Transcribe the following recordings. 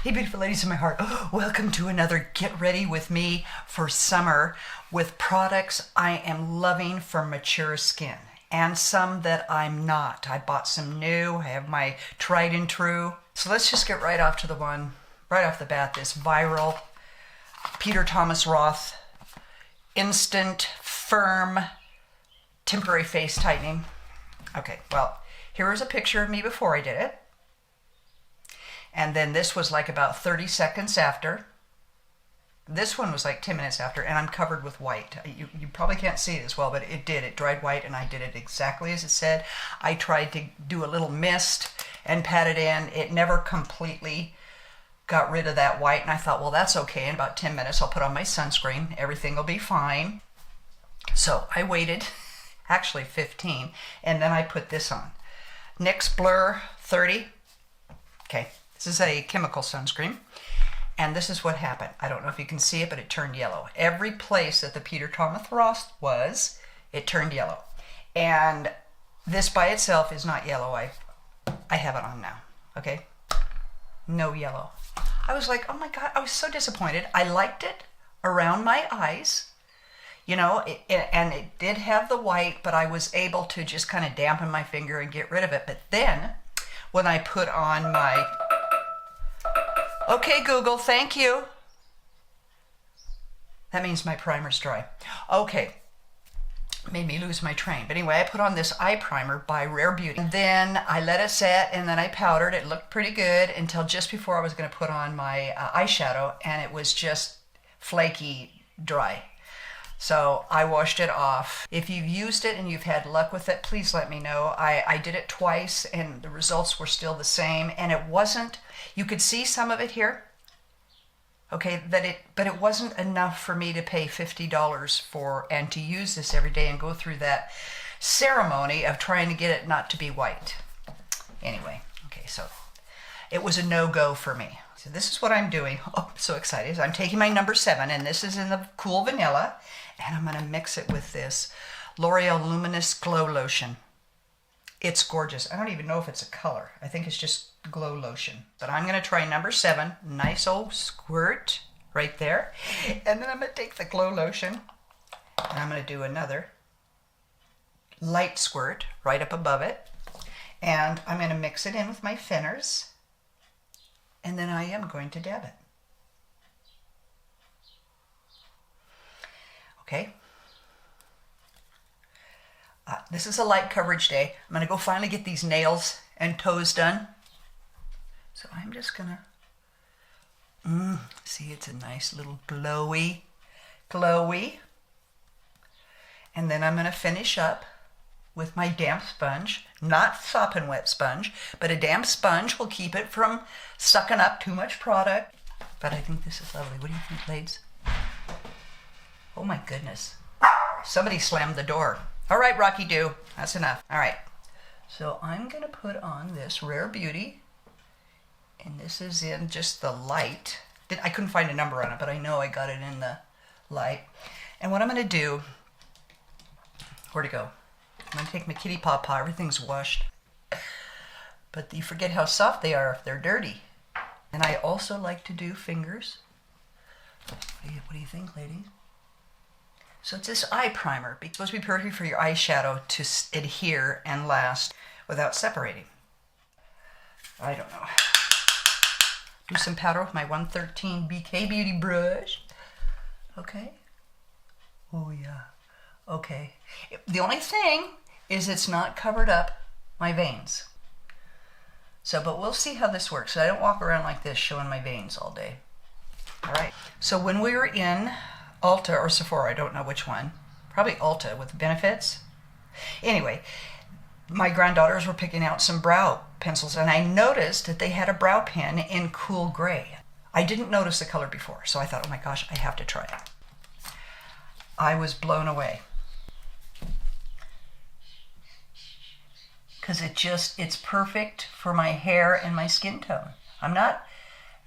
Hey beautiful ladies of my heart, welcome to another Get Ready With Me for Summer with products I am loving for mature skin and some that I'm not. I bought some new, I have my tried and true. So let's just get right off to the one, right off the bat, this viral Peter Thomas Roth Instant Firm Temporary Face Tightening. Okay, well, here is a picture of me before I did it. And then this was like about 30 seconds after. This one was like 10 minutes after, and I'm covered with white. You probably can't see it as well, but it did. It dried white, and I did it exactly as it said. I tried to do a little mist and pat it in. It never completely got rid of that white, and I thought, well, that's okay. In about 10 minutes, I'll put on my sunscreen. Everything will be fine. So I waited, actually 15, and then I put this on. NYX Blur 30. Okay. This is a chemical sunscreen, and this is what happened. I don't know if you can see it, but it turned yellow. Every place that the Peter Thomas Roth was, it turned yellow. And this by itself is not yellow. I have it on now, okay? No yellow. I was like, oh my God, I was so disappointed. I liked it around my eyes, you know, and it did have the white, but I was able to just kind of dampen my finger and get rid of it. But then when I put on my... Okay, Google, thank you. That means my primer's dry. Okay, made me lose my train. But anyway, I put on this eye primer by Rare Beauty. And then I let it set, and then I powdered. It looked pretty good until just before I was going to put on my eyeshadow, and it was just flaky dry. So I washed it off. If you've used it and you've had luck with it, please let me know. I did it twice and the results were still the same, and it wasn't, you could see some of it here, okay, but it wasn't enough for me to pay $50 for and to use this every day and go through that ceremony of trying to get it not to be white. Anyway, okay, so it was a no-go for me. So this is what I'm doing. Oh, I'm so excited. I'm taking my number 7, and this is in the Cool Vanilla, and I'm going to mix it with this L'Oreal Luminous Glow Lotion. It's gorgeous. I don't even know if it's a color. I think it's just glow lotion. But I'm going to try number 7. Nice old squirt right there. And then I'm going to take the glow lotion, and I'm going to do another light squirt right up above it. And I'm going to mix it in with my thinners. And then I am going to dab it. Okay. This is a light coverage day. I'm going to go finally get these nails and toes done. So I'm just going to, see, it's a nice little glowy. And then I'm going to finish up with my damp sponge, not sopping wet sponge, but a damp sponge will keep it from sucking up too much product. But I think this is lovely. What do you think, ladies? Oh my goodness. Somebody slammed the door. All right, Rocky Doo, that's enough. All right, so I'm gonna put on this Rare Beauty, and this is in just the light. I couldn't find a number on it, but I know I got it in the light. And what I'm gonna do, where'd it go? I'm going to take my kitty paw, everything's washed. But you forget how soft they are if they're dirty. And I also like to do fingers. What do you think, ladies? So it's this eye primer. It's supposed to be perfect for your eyeshadow to adhere and last without separating. I don't know. Do some powder with my 113 BK Beauty brush. Okay. Oh yeah. Okay. The only thing is it's not covered up my veins. So, but we'll see how this works. So I don't walk around like this showing my veins all day. All right. So when we were in Ulta or Sephora, I don't know which one, probably Ulta with benefits. Anyway, my granddaughters were picking out some brow pencils, and I noticed that they had a brow pen in cool gray. I didn't notice the color before, so I thought, oh my gosh, I have to try it. I was blown away. Because it's perfect for my hair and my skin tone. I'm not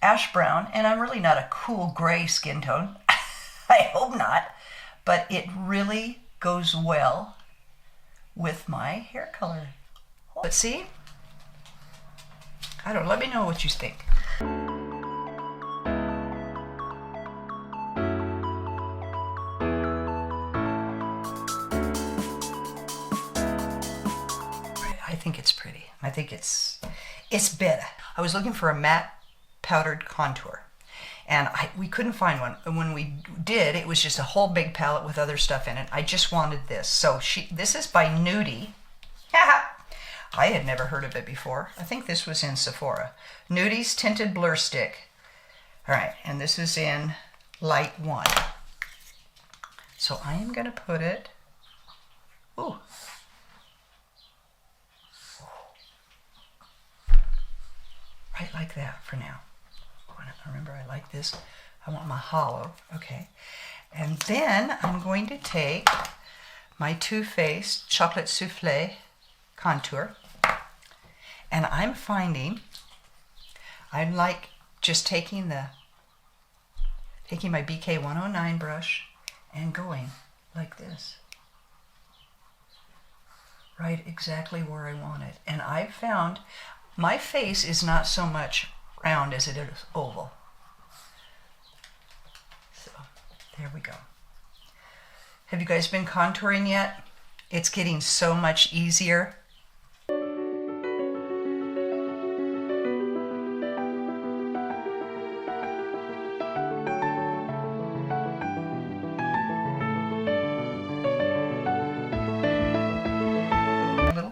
ash brown, and I'm really not a cool gray skin tone. I hope not. But it really goes well with my hair color. But see, I don't know, let me know what you think. think it's pretty. I think it's better. I was looking for a matte powdered contour, and we couldn't find one. And when we did, it was just a whole big palette with other stuff in it. I just wanted this. So this is by Nudie. I had never heard of it before. I think this was in Sephora. Nudie's Tinted Blur Stick. All right, and this is in Light 1. So I am going to put it, ooh, right like that for now. Remember, I like this. I want my hollow. Okay. And then I'm going to take my Too Faced Chocolate Souffle contour. And I'm finding I like just taking my BK 109 brush and going like this. Right exactly where I want it. And I've found my face is not so much round as it is oval. So there we go. Have you guys been contouring yet? It's getting so much easier.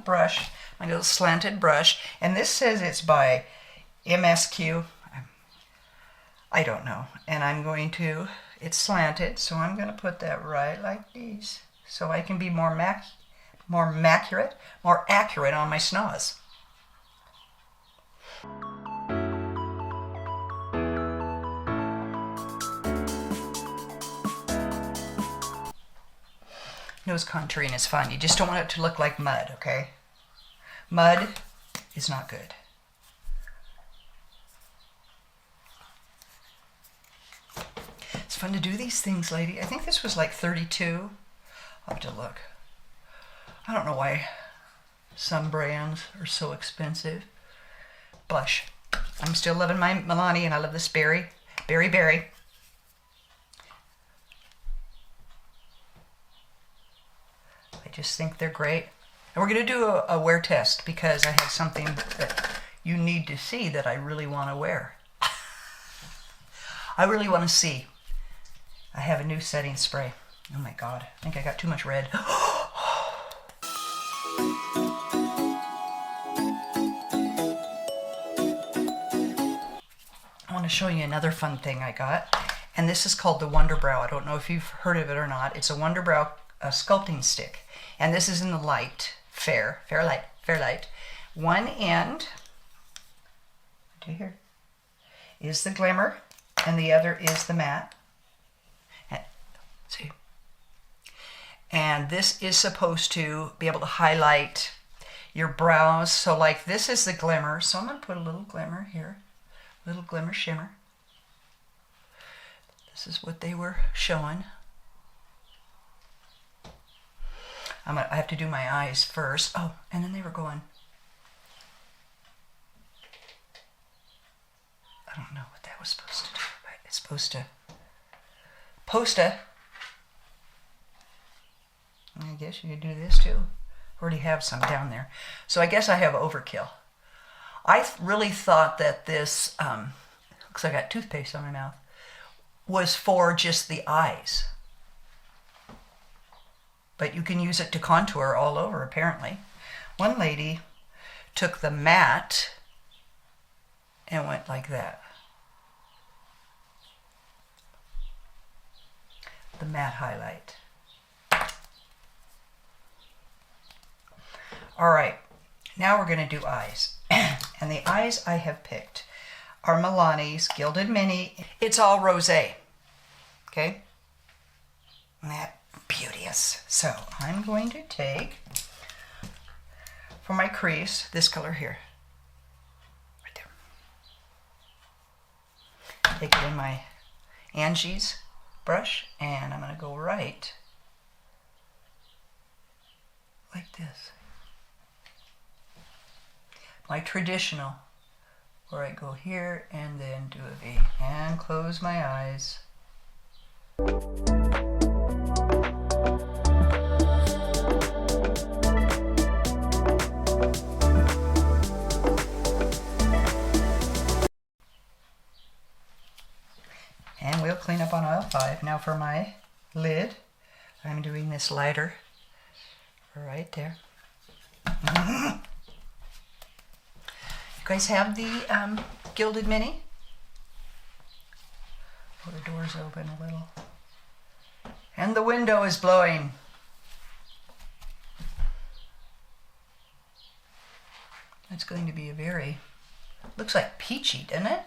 Brush, my little slanted brush, and this says it's by MSQ. I don't know, and I'm going to, it's slanted, so I'm going to put that right like this, so I can be more accurate on my schnoz. Nose contouring is fun. You just don't want it to look like mud, okay? Mud is not good. It's fun to do these things, lady. I think this was like 32. I'll have to look. I don't know why some brands are so expensive. Blush. I'm still loving my Milani, and I love this berry. Berry. I just think they're great. And we're going to do a wear test because I have something that you need to see that I really want to wear. I really want to see. I have a new setting spray. Oh my God, I think I got too much red. I want to show you another fun thing I got. And this is called the Wonder Brow. I don't know if you've heard of it or not. It's a Wonder Brow sculpting stick. And this is in the light, fair light. One end, do you hear, is the glimmer, and the other is the matte. See? And this is supposed to be able to highlight your brows. So like this is the glimmer. So I'm going to put a little glimmer here, little glimmer shimmer. This is what they were showing. I have to do my eyes first. Oh, and then they were going. I don't know what that was supposed to do. Right? It's supposed to. I guess you could do this too. Already have some down there. So I guess I have overkill. I really thought that this, looks like I got toothpaste on my mouth, was for just the eyes. But you can use it to contour all over, apparently. One lady took the matte and went like that. The matte highlight. All right, now we're going to do eyes. And the eyes I have picked are Milani's Gilded Mini. It's all rosé. Okay? That beauteous. So I'm going to take, for my crease, this color here. Right there. Take it in my Angie's brush, and I'm going to go right like this. My traditional, where I go here and then do a V and close my eyes. clean up on aisle 5. Now for my lid, I'm doing this lighter right there. You guys have the Gilded Mini? Oh, the door's open a little. And the window is blowing. It's going to be a very, looks like peachy, doesn't it?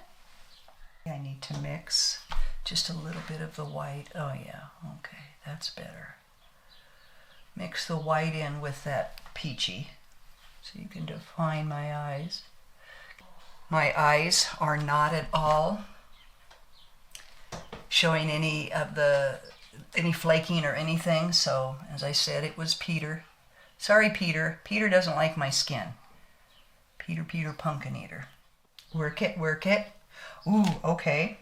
I need to mix just a little bit of the white. Oh yeah, okay, that's better. Mix the white in with that peachy so you can define my eyes. My eyes are not at all showing any flaking or anything, so as I said, it was Peter. Sorry, Peter. Peter doesn't like my skin. Peter Pumpkin Eater. Work it, work it. Ooh, okay.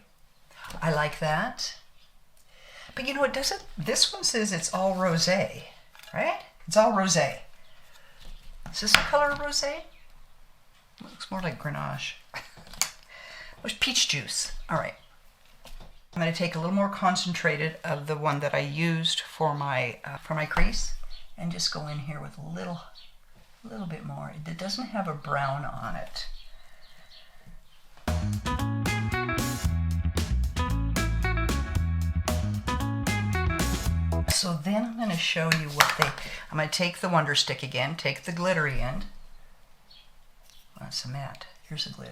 I like that. But you know, it doesn't, this one says it's all rosé, right? It's all rosé. Is this the color of rosé? It looks more like Grenache. Where's peach juice? All right. I'm going to take a little more concentrated of the one that I used for my crease and just go in here with a little bit more. It doesn't have a brown on it. So then I'm going to show you I'm going to take the Wonder Stick again, take the glittery end. That's a matte. Here's a glit.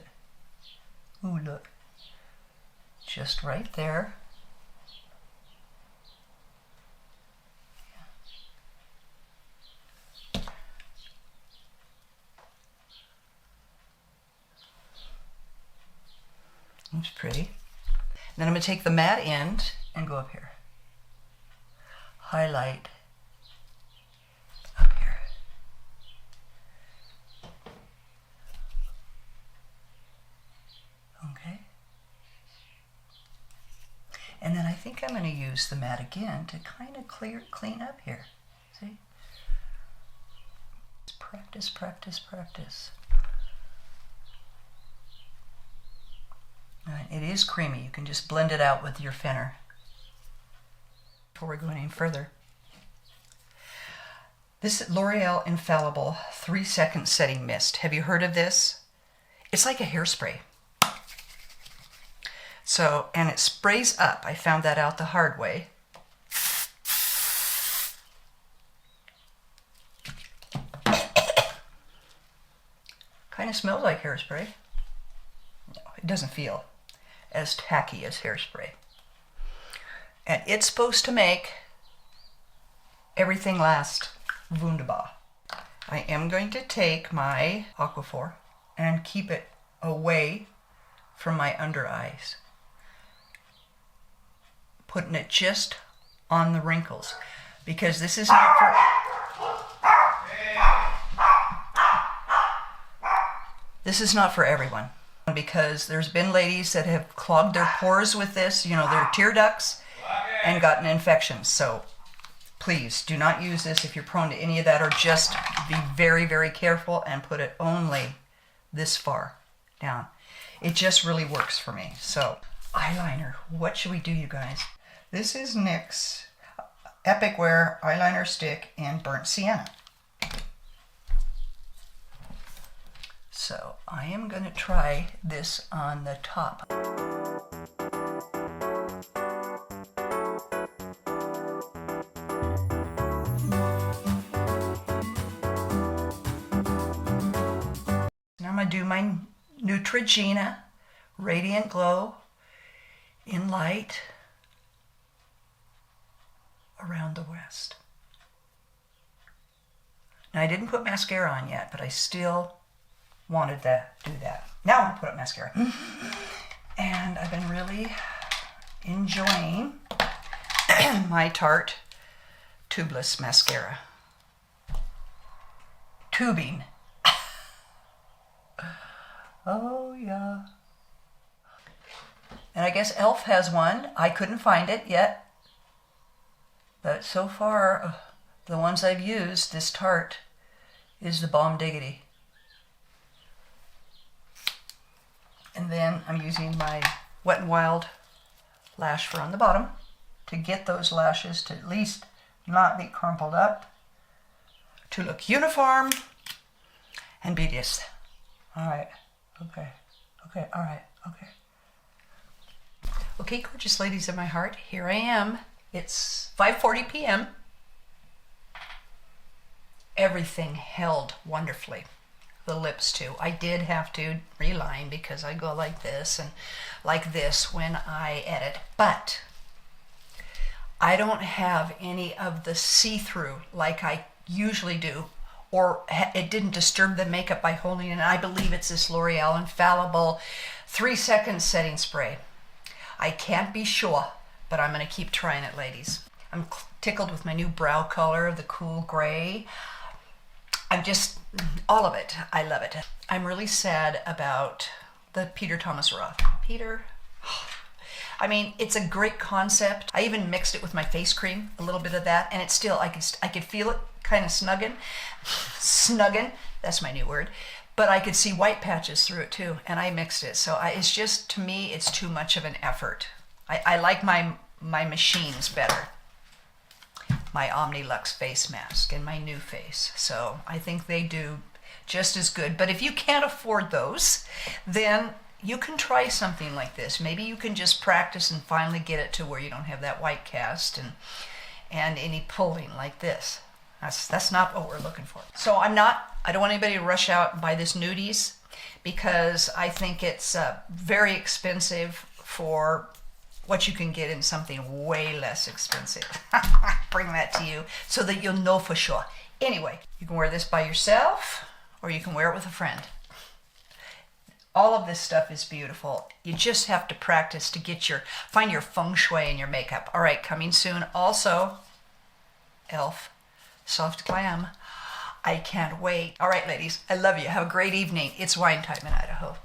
Ooh, look. Just right there. Looks pretty. Then I'm going to take the matte end and go up here. Highlight up here. Okay. And then I think I'm going to use the matte again to kind of clean up here. See? Just practice, practice, practice. All right, it is creamy. You can just blend it out with your thinner. Before we go any further, this L'Oreal Infallible 3-second setting mist. Have you heard of this? It's like a hairspray. So, and it sprays up. I found that out the hard way. Kind of smells like hairspray. No, it doesn't feel as tacky as hairspray. And it's supposed to make everything last wunderbar. I am going to take my Aquaphor and keep it away from my under eyes. Putting it just on the wrinkles. Because this is not for... This is not for everyone. Because there's been ladies that have clogged their pores with this, you know, their tear ducts, and gotten infections. So please do not use this if you're prone to any of that, or just be very, very careful and put it only this far down. It just really works for me. So eyeliner, what should we do, you guys? This is NYX Epic Wear Eyeliner Stick in Burnt Sienna. So I am going to try this on the top. Now I'm going to do my Neutrogena Radiant Glow in light around the west. Now I didn't put mascara on yet, but I still wanted to do that. Now I'm going to put up mascara. And I've been really enjoying my Tarte tubeless mascara. Tubing. Oh yeah. And I guess e.l.f. has one. I couldn't find it yet. But so far, the ones I've used, this Tarte is the bomb diggity. And then I'm using my Wet n Wild lash fur on the bottom to get those lashes to at least not be crumpled up, to look uniform and be this. All right, okay, all right, okay. Okay, gorgeous ladies of my heart, here I am. It's 5:40 p.m. Everything held wonderfully. The lips too. I did have to reline because I go like this and like this when I edit, but I don't have any of the see-through like I usually do, or it didn't disturb the makeup by holding it. I believe it's this L'Oreal Infallible 3-second setting spray. I can't be sure, but I'm going to keep trying it, ladies. I'm tickled with my new brow color, the cool gray. I'm just, all of it. I love it. I'm really sad about the Peter Thomas Roth. I mean, it's a great concept. I even mixed it with my face cream, a little bit of that, and it's still, I could feel it kind of snugging, that's my new word, but I could see white patches through it too, and I mixed it. So it's just, to me, it's too much of an effort. I like my machines better. My Omnilux face mask and my new face. So I think they do just as good. But if you can't afford those, then you can try something like this. Maybe you can just practice and finally get it to where you don't have that white cast and any pulling like this. That's not what we're looking for. So I don't want anybody to rush out and buy this Nudies because I think it's very expensive for what you can get in something way less expensive. Bring that to you so that you'll know for sure. Anyway, you can wear this by yourself or you can wear it with a friend. All of this stuff is beautiful. You just have to practice to find your feng shui in your makeup. All right, coming soon. Also, e.l.f. Soft Glam. I can't wait. All right, ladies, I love you. Have a great evening. It's wine time in Idaho.